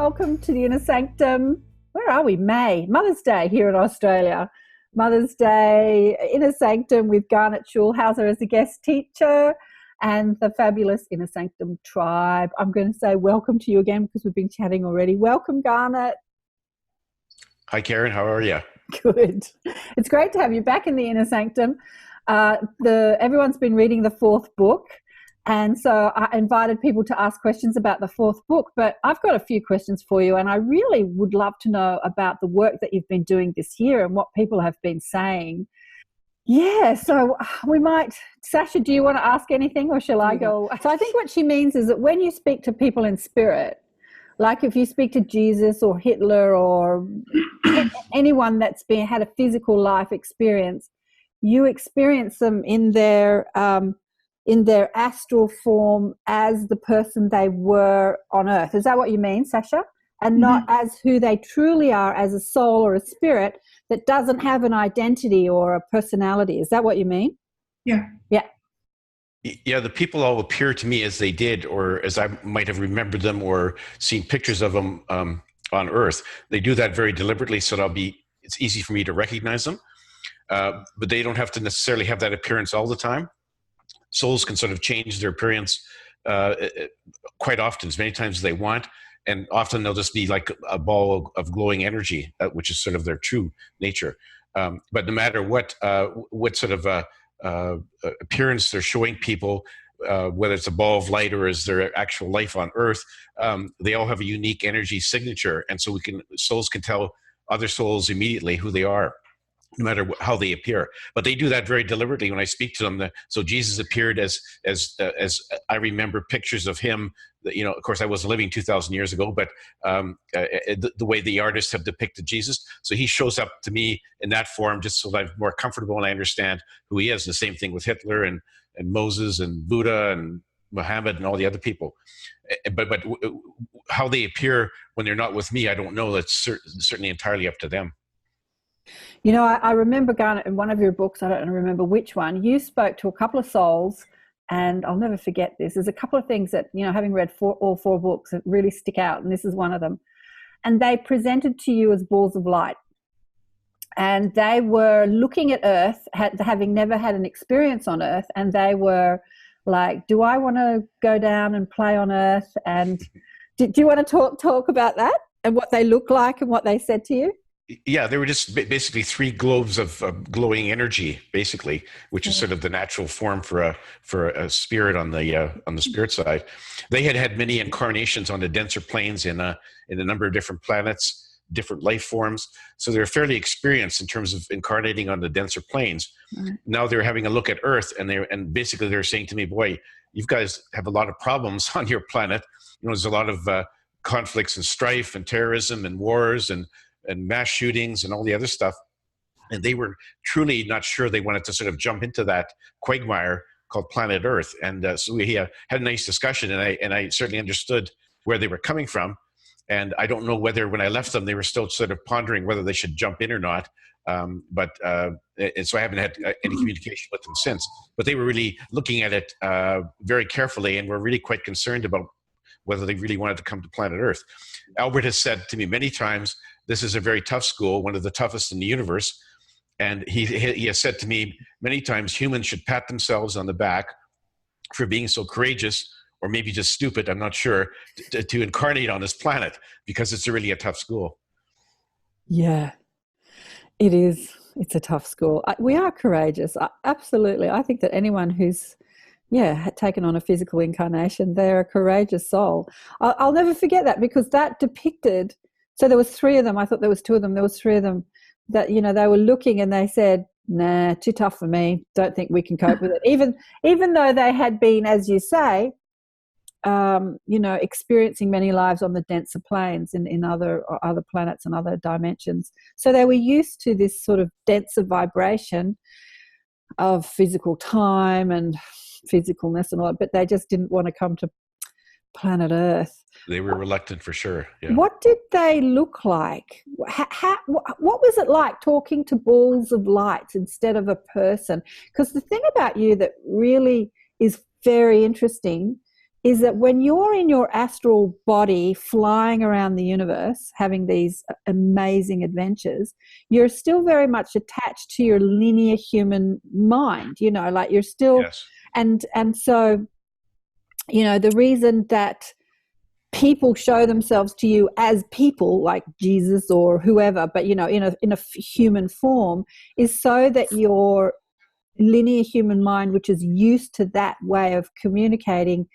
welcome to the Inner Sanctum. Where are we? May, Mother's Day here in Australia. Mother's Day, Inner Sanctum with Garnet Schulhauser as a guest teacher and the fabulous Inner Sanctum tribe. I'm going to say welcome to you again because we've been chatting already. Welcome, Garnet. Hi, Karen. How are you? Good. It's great to have you back in the Inner Sanctum. Everyone's been reading the fourth book. And so I invited people to ask questions about the fourth book, but I've got a few questions for you, and I really would love to know about the work that you've been doing this year and what people have been saying. Yeah, so we might, Sasha, do you want to ask anything or shall I go? So I think what she means is that when you speak to people in spirit, like if you speak to Jesus or Hitler or anyone that's had a physical life experience, you experience them in their astral form as the person they were on earth. Is that what you mean, Sasha? And not as who they truly are as a soul or a spirit that doesn't have an identity or a personality. Is that what you mean? Yeah. Yeah. Yeah, the people all appear to me as they did, or as I might have remembered them or seen pictures of them on Earth. They do that very deliberately, so it's easy for me to recognize them. But they don't have to necessarily have that appearance all the time. Souls can sort of change their appearance quite often, as many times as they want, and often they'll just be like a ball of glowing energy, which is sort of their true nature. But no matter what sort of appearance they're showing people, whether it's a ball of light or is their actual life on Earth, they all have a unique energy signature, and so souls can tell other souls immediately who they are, no matter how they appear. But they do that very deliberately when I speak to them. So Jesus appeared as I remember pictures of him. You know, of course, I wasn't living 2,000 years ago, but the way the artists have depicted Jesus. So he shows up to me in that form just so that I'm more comfortable and I understand who he is. The same thing with Hitler and Moses and Buddha and Muhammad and all the other people. But how they appear when they're not with me, I don't know. That's certainly entirely up to them. You know, I remember, Garnet, in one of your books, I don't remember which one, you spoke to a couple of souls, and I'll never forget this. There's a couple of things that, you know, having read all four books, that really stick out, and this is one of them. And they presented to you as balls of light. And they were looking at Earth, having never had an experience on Earth, and they were like, do I want to go down and play on Earth? And do you want to talk about that and what they look like and what they said to you? Yeah, they were just basically three globes of glowing energy, basically, which is sort of the natural form for a spirit on the spirit side. They had many incarnations on the denser planes in a number of different planets, different life forms. So they're fairly experienced in terms of incarnating on the denser planes. Mm-hmm. Now they're having a look at Earth, and basically they're saying to me, "Boy, you guys have a lot of problems on your planet. You know, there's a lot of conflicts and strife and terrorism and wars and mass shootings and all the other stuff." And they were truly not sure they wanted to sort of jump into that quagmire called planet Earth. And so we had a nice discussion, and I certainly understood where they were coming from. And I don't know whether when I left them, they were still sort of pondering whether they should jump in or not. And so I haven't had any communication with them since. But they were really looking at it very carefully and were really quite concerned about whether they really wanted to come to planet Earth. Albert has said to me many times, this is a very tough school, one of the toughest in the universe. And he has said to me many times, humans should pat themselves on the back for being so courageous, or maybe just stupid, I'm not sure, to incarnate on this planet, because it's really a tough school. Yeah, it is. It's a tough school. We are courageous. Absolutely. I think that anyone who's taken on a physical incarnation, they're a courageous soul. I'll never forget that, because that depicted, so there was three of them. I thought there was two of them. There was three of them that, you know, they were looking and they said, nah, too tough for me. Don't think we can cope with it. Even though they had been, as you say, you know, experiencing many lives on the denser planes in other planets and other dimensions. So they were used to this sort of denser vibration of physical time and physicalness and all that, but they just didn't want to come to planet Earth. They were reluctant for sure. Yeah. What did they look like? What was it like talking to balls of light instead of a person? Because the thing about you that really is very interesting is that when you're in your astral body flying around the universe, having these amazing adventures, you're still very much attached to your linear human mind, you know, like you're still, Yes. and so, you know, the reason that people show themselves to you as people like Jesus or whoever, but, you know, in a human form, is so that your linear human mind, which is used to that way of communicating,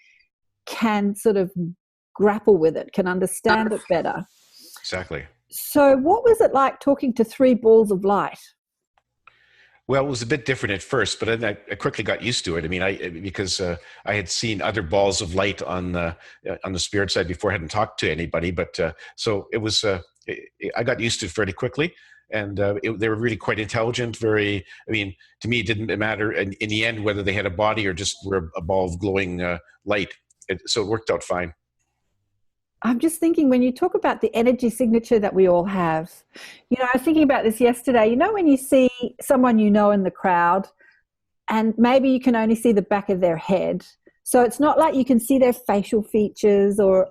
can sort of grapple with it, can understand it better. Exactly. So what was it like talking to three balls of light? Well, it was a bit different at first, but then I quickly got used to it. I mean, because I had seen other balls of light on the spirit side before. I hadn't talked to anybody, but so it was. I got used to it fairly quickly, and they were really quite intelligent. Very. I mean, to me, it didn't matter in the end whether they had a body or just were a ball of glowing light. So it worked out fine. I'm just thinking, when you talk about the energy signature that we all have, you know, I was thinking about this yesterday. You know, when you see someone you know in the crowd and maybe you can only see the back of their head. So it's not like you can see their facial features, or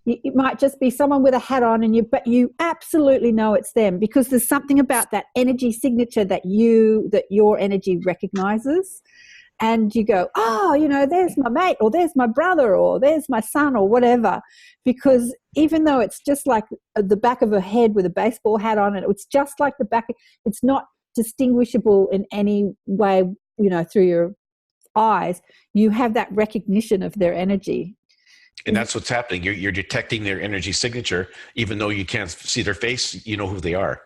it might just be someone with a hat on, but you absolutely know it's them because there's something about that energy signature that your energy recognizes. And you go, oh, you know, there's my mate, or there's my brother, or there's my son, or whatever. Because even though it's just like the back of a head with a baseball hat on it, it's just like the back. It's not distinguishable in any way, you know, through your eyes. You have that recognition of their energy. And that's what's happening. You're detecting their energy signature, even though you can't see their face. You know who they are.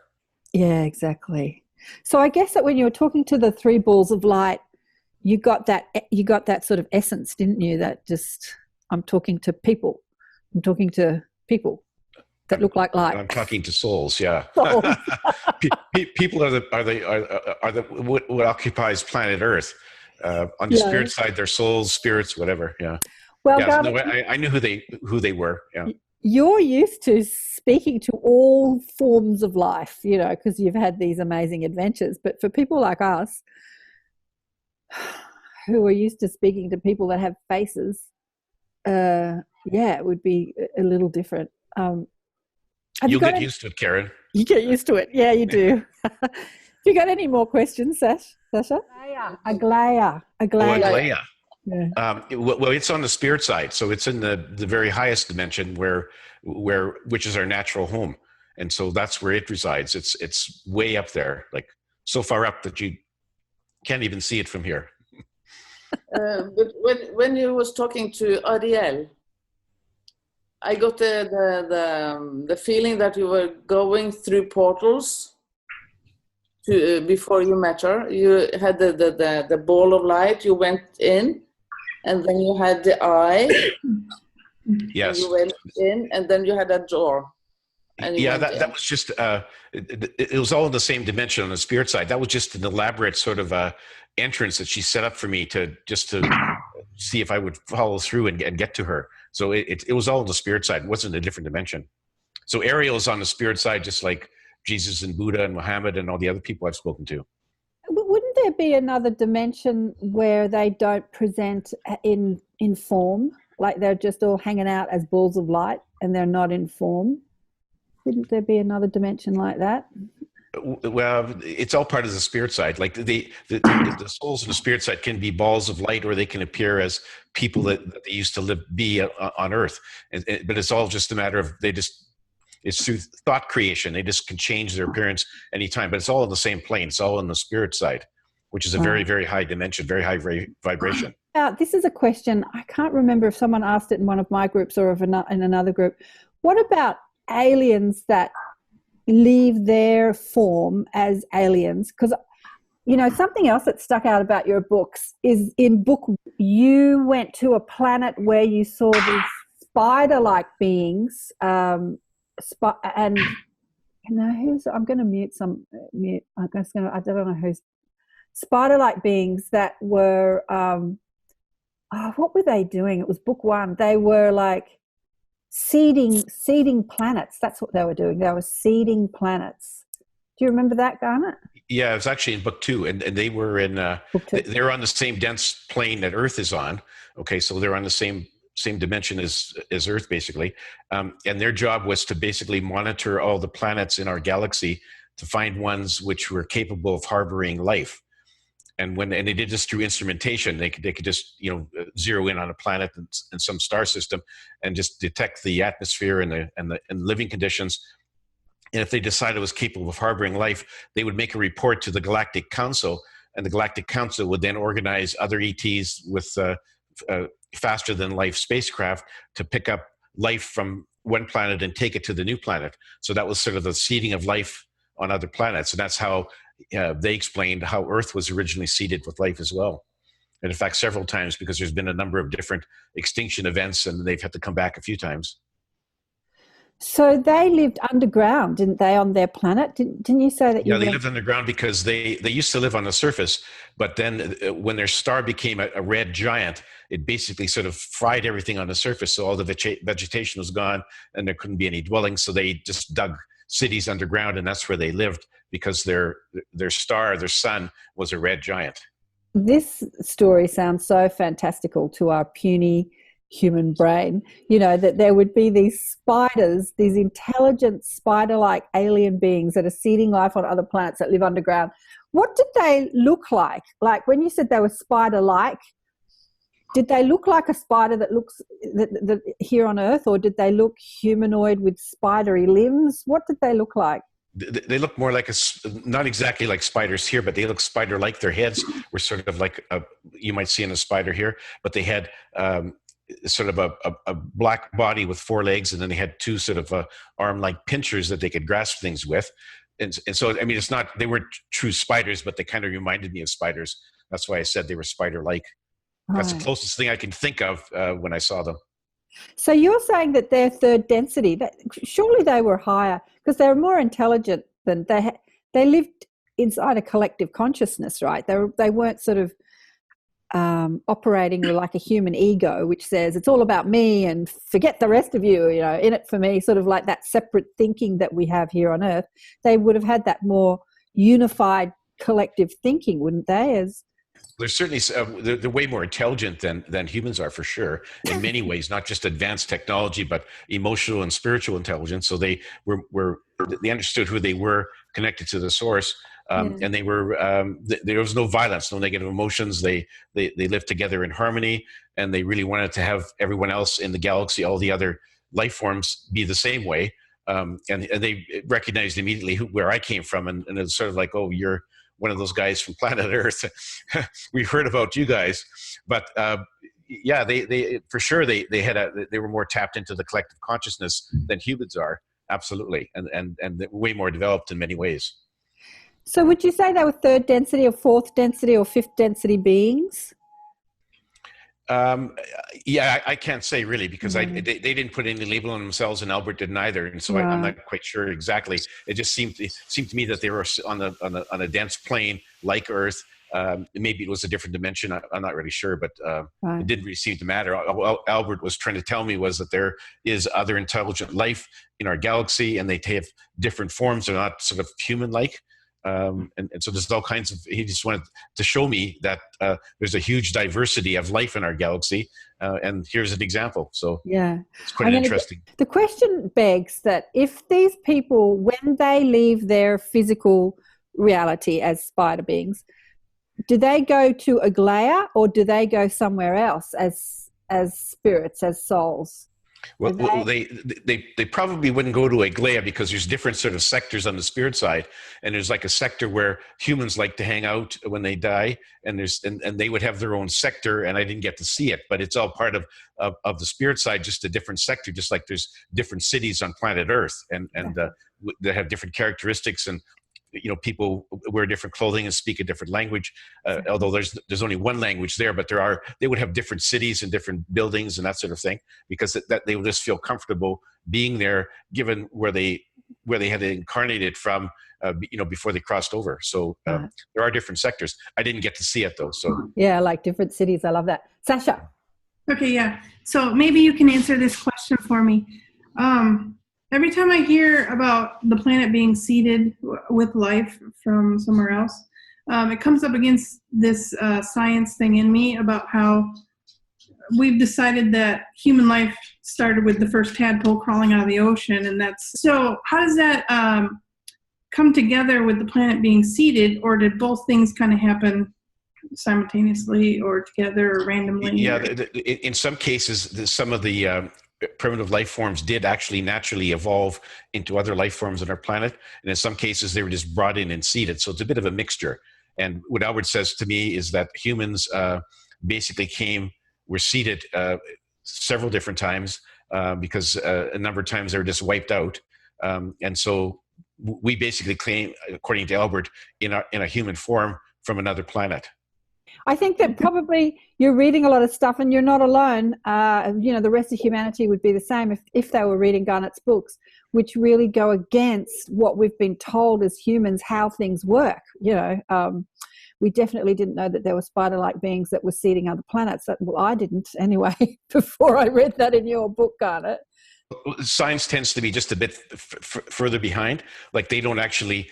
Yeah, exactly. So I guess that when you were talking to the three balls of light, you got that sort of essence, didn't you? That just, I'm talking to people. I'm talking to people that look like light. I'm talking to souls. Yeah. Souls. People are what occupies planet Earth. On the spirit side, they're souls, spirits, whatever. Yeah. Well, yeah, no, I knew who they were. Yeah. You're used to speaking to all forms of life, you know, because you've had these amazing adventures. But for people like us, who are used to speaking to people that have faces, it would be a little different. You'll get used to it, Karen. You get used to it. Yeah, you do. Have you got any more questions, Sasha? Aglaya. Yeah. Well, it's on the spirit side, so it's in the very highest dimension which is our natural home, and so that's where it resides. It's way up there, like so far up that you can't even see it from here. But when you was talking to Ariel, I got the feeling that you were going through portals before you met her. You had the ball of light. You went in, and then you had the eye. Yes. You went in, and then you had a door. That was just it was all in the same dimension on the spirit side. That was just an elaborate sort of entrance that she set up for me to see if I would follow through and get to her. So it was all on the spirit side. It wasn't a different dimension. So Ariel is on the spirit side, just like Jesus and Buddha and Muhammad and all the other people I've spoken to. Wouldn't there be another dimension where they don't present in form, like they're just all hanging out as balls of light and they're not in form? Wouldn't there be another dimension like that? Well, it's all part of the spirit side. Like the souls in the spirit side can be balls of light, or they can appear as people that they used to be on Earth. But it's all just a matter of it's through thought creation. They just can change their appearance anytime. But it's all in the same plane. It's all in the spirit side, which is a very, very high dimension, very high vibration. This is a question. I can't remember if someone asked it in one of my groups or in another group. What about aliens that leave their form as aliens? Because, you know, something else that stuck out about your books is in book, you went to a planet where you saw these spider-like beings, and you know, I'm going to mute. I don't know who's spider-like beings that were. What were they doing? It was book one. They were like seeding planets. That's what they were doing. They were seeding planets. Do you remember that, Garnet? Yeah, it was actually in book two, and they were in. They're on the same dense plane that Earth is on. Okay, so they're on the same same dimension as Earth, basically. And their job was to basically monitor all the planets in our galaxy to find ones which were capable of harboring life. And they did this through instrumentation. They could just zero in on a planet in some star system and just detect the atmosphere and the living conditions. And if they decided it was capable of harboring life, they would make a report to the Galactic Council, and the Galactic Council would then organize other ETs with faster than life spacecraft to pick up life from one planet and take it to the new planet. So that was sort of the seeding of life on other planets, and that's how they explained how Earth was originally seeded with life as well. And in fact, several times, because there's been a number of different extinction events, and they've had to come back a few times. So they lived underground, didn't they, on their planet? Didn't you say that? Yeah, they lived underground because they used to live on the surface, but then when their star became a red giant, it basically sort of fried everything on the surface. So all the vegetation was gone, and there couldn't be any dwellings. So they just dug cities underground, and that's where they lived, because their sun was a red giant. This story sounds so fantastical to our puny human brain, that there would be these spiders, these intelligent spider-like alien beings that are seeding life on other planets that live underground. What did they look like? Like when you said they were spider-like, did they look like a spider that looks that here on Earth, or did they look humanoid with spidery limbs? What did they look like? They look more like not exactly like spiders here, but they look spider-like. Their heads were sort of like you might see in a spider here, but they had sort of a black body with 4 legs, and then they had 2 sort of arm-like pinchers that they could grasp things with. And so, I mean, they weren't true spiders, but they kind of reminded me of spiders. That's why I said they were spider-like. That's the closest thing I can think of when I saw them. So you're saying that their third density, surely they were higher because they were more intelligent than they lived inside a collective consciousness, right? They weren't sort of operating with like a human ego, which says it's all about me and forget the rest of you, in it for me, sort of like that separate thinking that we have here on Earth. They would have had that more unified collective thinking, wouldn't they? They're certainly they're way more intelligent than humans are, for sure, in many ways, not just advanced technology, but emotional and spiritual intelligence. So they understood who they were, connected to the source. And they were there was no violence, no negative emotions. They lived together in harmony, and they really wanted to have everyone else in the galaxy, all the other life forms, be the same way. And they recognized immediately where I came from, and it's sort of like, oh, you're one of those guys from planet Earth. We've heard about you guys, but yeah, they for sure they were more tapped into the collective consciousness than humans are, absolutely, and way more developed in many ways. So would you say they were third density or fourth density or fifth density beings? Yeah, I can't say really, because they didn't put any label on themselves, and Albert didn't either, and so I'm not quite sure exactly. It just seemed to me that they were on a dense plane like Earth. Maybe it was a different dimension. I'm not really sure, but it didn't really seem to matter. All Albert was trying to tell me was that there is other intelligent life in our galaxy, and they have different forms. They're not sort of human-like. And so there's all kinds of, he just wanted to show me that there's a huge diversity of life in our galaxy. And here's an example. So yeah, it's quite interesting. The question begs that if these people, when they leave their physical reality as spider beings, do they go to Aglaya, or do they go somewhere else as spirits, as souls? Well, they probably wouldn't go to Aglaya, because there's different sort of sectors on the spirit side, and there's like a sector where humans like to hang out when they die, and they would have their own sector, and I didn't get to see it, but it's all part of the spirit side, just a different sector, just like there's different cities on planet Earth, and they have different characteristics, and people wear different clothing and speak a different language, although there's only one language there, but they would have different cities and different buildings and that sort of thing, because that they would just feel comfortable being there, given where they had incarnated from, before they crossed over. So there are different sectors. I didn't get to see it though. So yeah, like different cities. I love that. Sasha. Okay, yeah. So maybe you can answer this question for me. Every time I hear about the planet being seeded with life from somewhere else, it comes up against this science thing in me about how we've decided that human life started with the first tadpole crawling out of the ocean, and so how does that come together with the planet being seeded, or did both things kind of happen simultaneously or together or randomly? Yeah, in some cases, some of the primitive life forms did actually naturally evolve into other life forms on our planet, and in some cases they were just brought in and seeded. So it's a bit of a mixture. And what Albert says to me is that humans basically were seeded several different times because a number of times they were just wiped out, and so we basically claim, according to Albert, in a human form from another planet. I think that probably you're reading a lot of stuff and you're not alone. The rest of humanity would be the same if they were reading Garnet's books, which really go against what we've been told as humans how things work. We definitely didn't know that there were spider-like beings that were seeding other planets. Well, I didn't anyway before I read that in your book, Garnet. Science tends to be just a bit further behind. Like they don't actually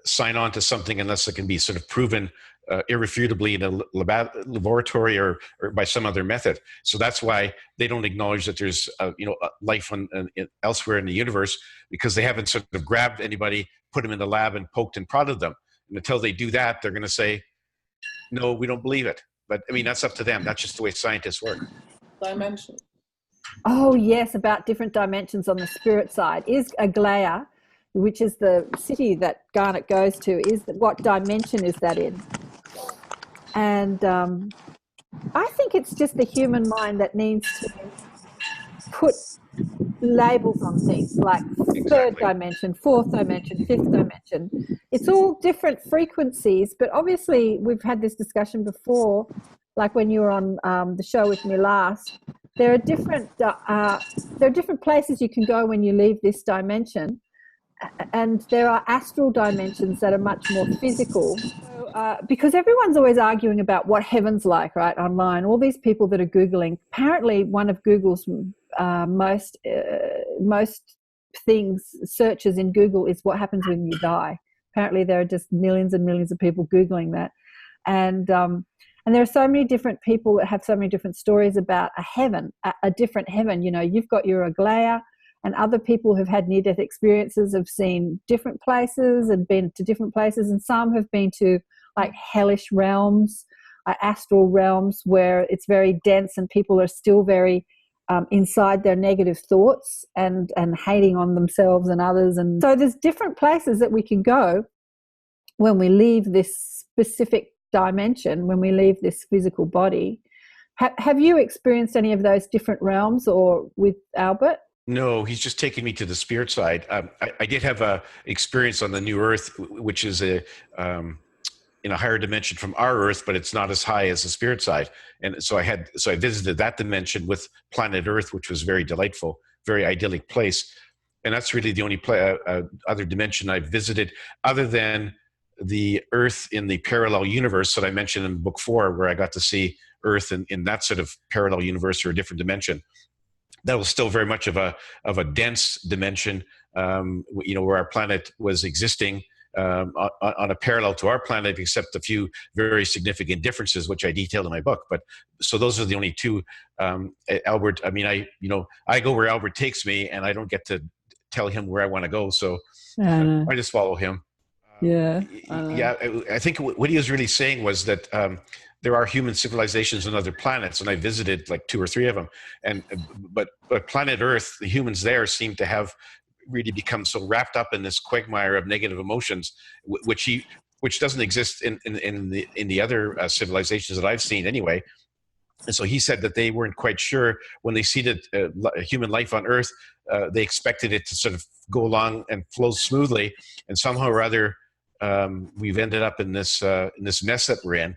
sign on to something unless it can be sort of proven irrefutably in a laboratory or by some other method. So that's why they don't acknowledge that there's life elsewhere in the universe, because they haven't sort of grabbed anybody, put them in the lab and poked and prodded them. And until they do that, they're going to say, no, we don't believe it. But I mean, that's up to them. That's just the way scientists work. Dimension. Oh yes, about different dimensions on the spirit side. Is Aglaia, which is the city that Garnet goes to, what dimension is that in? And I think it's just the human mind that needs to put labels on things like third dimension, fourth dimension, fifth dimension. It's all different frequencies, but obviously we've had this discussion before, like when you were on the show with me last. There are different places you can go when you leave this dimension. And there are astral dimensions that are much more physical. So, because everyone's always arguing about what heaven's like, right, online. All these people that are Googling. Apparently, one of Google's most searches in Google is what happens when you die. Apparently, there are just millions and millions of people Googling that. And there are so many different people that have so many different stories about a heaven, a different heaven. You've got your Aglaia, and other people who've had near-death experiences have seen different places and been to different places, and some have been to like hellish realms, astral realms where it's very dense and people are still very inside their negative thoughts and hating on themselves and others. And so there's different places that we can go when we leave this specific dimension, when we leave this physical body. Have you experienced any of those different realms, or with Albert? No, he's just taking me to the spirit side. I did have a experience on the New Earth, which is in a higher dimension from our Earth, but it's not as high as the spirit side. And so I visited that dimension with planet Earth, which was very delightful, very idyllic place. And that's really the only other dimension I've visited, other than the Earth in the parallel universe that I mentioned in book 4, where I got to see Earth in that sort of parallel universe or a different dimension. That was still very much of a dense dimension, where our planet was existing on a parallel to our planet, except a few very significant differences, which I detailed in my book. But so those are the only two. Albert, I mean, I go where Albert takes me, and I don't get to tell him where I want to go. So I just follow him. I think what he was really saying was that there are human civilizations on other planets, and I visited like 2 or 3 of them. But planet Earth, the humans there seem to have really become so wrapped up in this quagmire of negative emotions, which doesn't exist in the other civilizations that I've seen anyway. And so he said that they weren't quite sure when they seeded human life on Earth. They expected it to sort of go along and flow smoothly, and somehow or other we've ended up in this mess that we're in.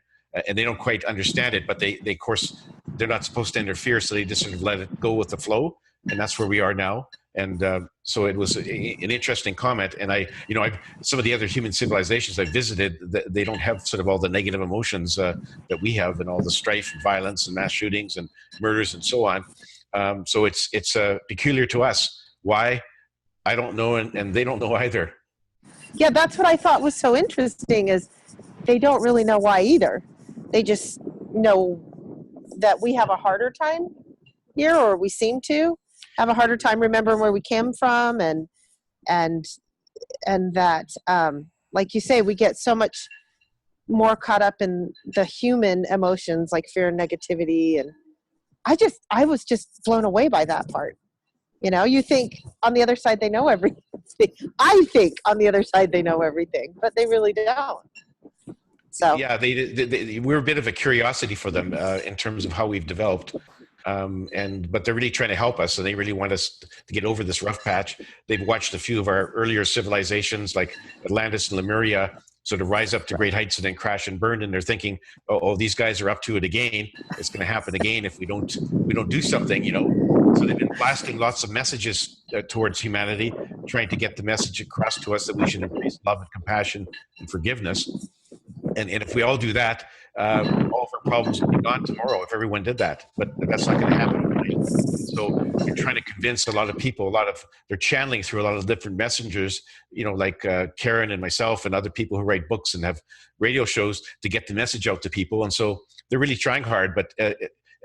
And they don't quite understand it, but they of course, they're not supposed to interfere, so they just sort of let it go with the flow, and that's where we are now. And so it was an interesting comment. And some of the other human civilizations I visited, they don't have sort of all the negative emotions that we have, and all the strife and violence and mass shootings and murders and so on. So it's peculiar to us. Why? I don't know, and they don't know either. Yeah, that's what I thought was so interesting, is they don't really know why either. They just know that we have a harder time here, or we seem to have a harder time remembering where we came from, and that, like you say, we get so much more caught up in the human emotions like fear and negativity. And I was just blown away by that part. You know, you think on the other side they know everything. I think on the other side they know everything, but they really don't. So yeah, we're a bit of a curiosity for them in terms of how we've developed. But they're really trying to help us, and they really want us to get over this rough patch. They've watched a few of our earlier civilizations like Atlantis and Lemuria sort of rise up to great heights and then crash and burn, and they're thinking, oh, these guys are up to it again. It's going to happen again if we don't do something, you know. So they've been blasting lots of messages towards humanity, trying to get the message across to us that we should embrace love and compassion and forgiveness. And if we all do that, all of our problems will be gone tomorrow if everyone did that. But that's not going to happen overnight. So you're trying to convince a lot of people, they're channeling through a lot of different messengers, you know, like KAren and myself and other people who write books and have radio shows to get the message out to people. And so they're really trying hard. But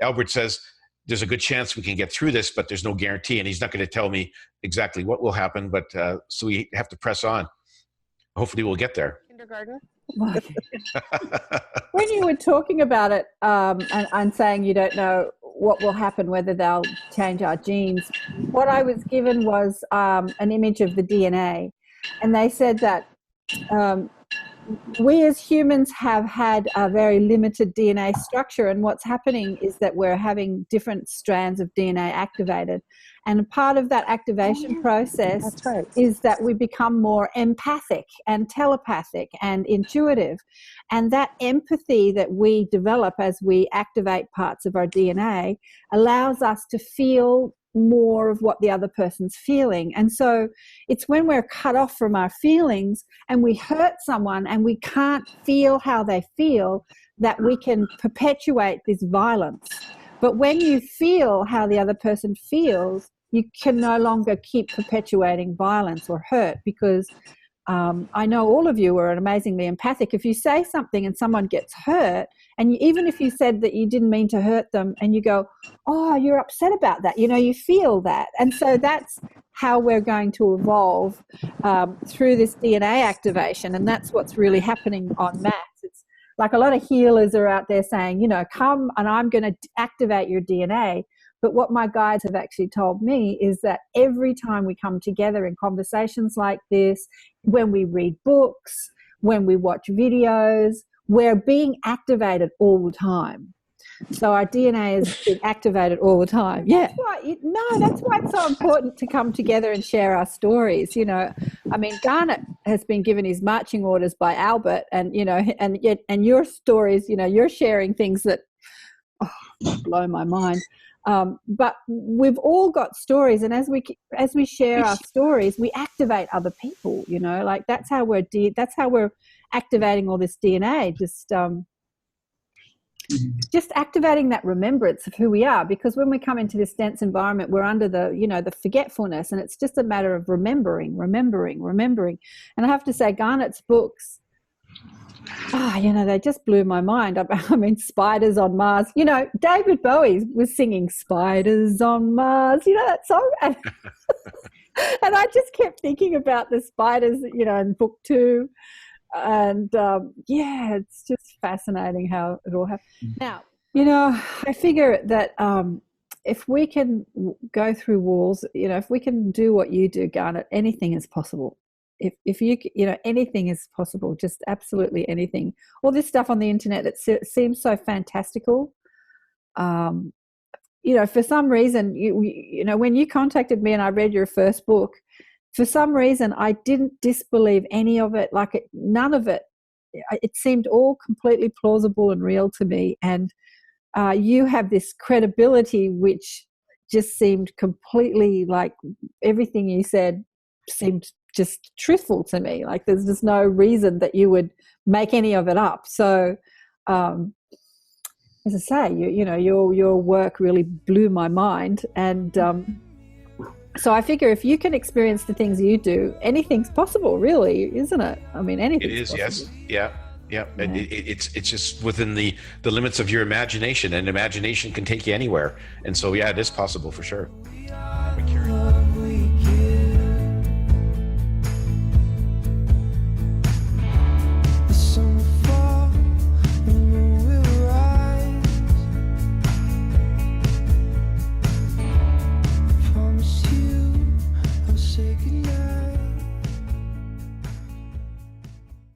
Albert says, there's a good chance we can get through this, but there's no guarantee. And he's not going to tell me exactly what will happen. But so we have to press on. Hopefully we'll get there. Kindergarten. When you were talking about it and saying you don't know what will happen, whether they'll change our genes, what I was given was an image of the DNA. And they said that we as humans have had a very limited DNA structure, and what's happening is that we're having different strands of DNA activated. And part of that activation process is that we become more empathic and telepathic and intuitive. And that empathy that we develop as we activate parts of our DNA allows us to feel more of what the other person's feeling. And so it's when we're cut off from our feelings and we hurt someone and we can't feel how they feel that we can perpetuate this violence. But when you feel how the other person feels, you can no longer keep perpetuating violence or hurt, because I know all of you are amazingly empathic. If you say something and someone gets hurt, and even if you said that you didn't mean to hurt them, and you go, oh, you're upset about that, you know, you feel that. And so that's how we're going to evolve through this DNA activation. And that's what's really happening en masse. It's like a lot of healers are out there saying, you know, come and I'm going to activate your DNA. But what my guides have actually told me is that every time we come together in conversations like this, when we read books, when we watch videos, we're being activated all the time. So our DNA is being activated all the time. Yeah. That's why it's so important to come together and share our stories. You know, I mean, Garnet has been given his marching orders by Albert, and, you know, and your stories, you know, you're sharing things that blow my mind. But we've all got stories, and as we share our stories, we activate other people. You know, like that's how we're activating all this DNA. Just activating that remembrance of who we are, because when we come into this dense environment, we're under the forgetfulness, and it's just a matter of remembering. And I have to say, Garnet's books, they just blew my mind. I mean, Spiders on Mars. You know, David Bowie was singing Spiders on Mars, you know that song? And I just kept thinking about the spiders, you know, in book 2. And, it's just fascinating how it all happened. Now, you know, I figure that if we can go through walls, you know, if we can do what you do, Garnet, anything is possible. If you know, anything is possible, just absolutely anything. All this stuff on the internet that seems so fantastical, you know, for some reason, you know, when you contacted me and I read your first book, for some reason I didn't disbelieve any of it. Like none of it. It seemed all completely plausible and real to me. And you have this credibility which just seemed completely, like everything you said seemed just truthful to me. Like there's just no reason that you would make any of it up. So as I say, you know, your work really blew my mind. And so I figure if you can experience the things you do, anything's possible, really, isn't it? I mean, anything. It is, yes. Yeah. Yeah, and it's just within the limits of your imagination, and imagination can take you anywhere. And so, yeah, it is possible for sure.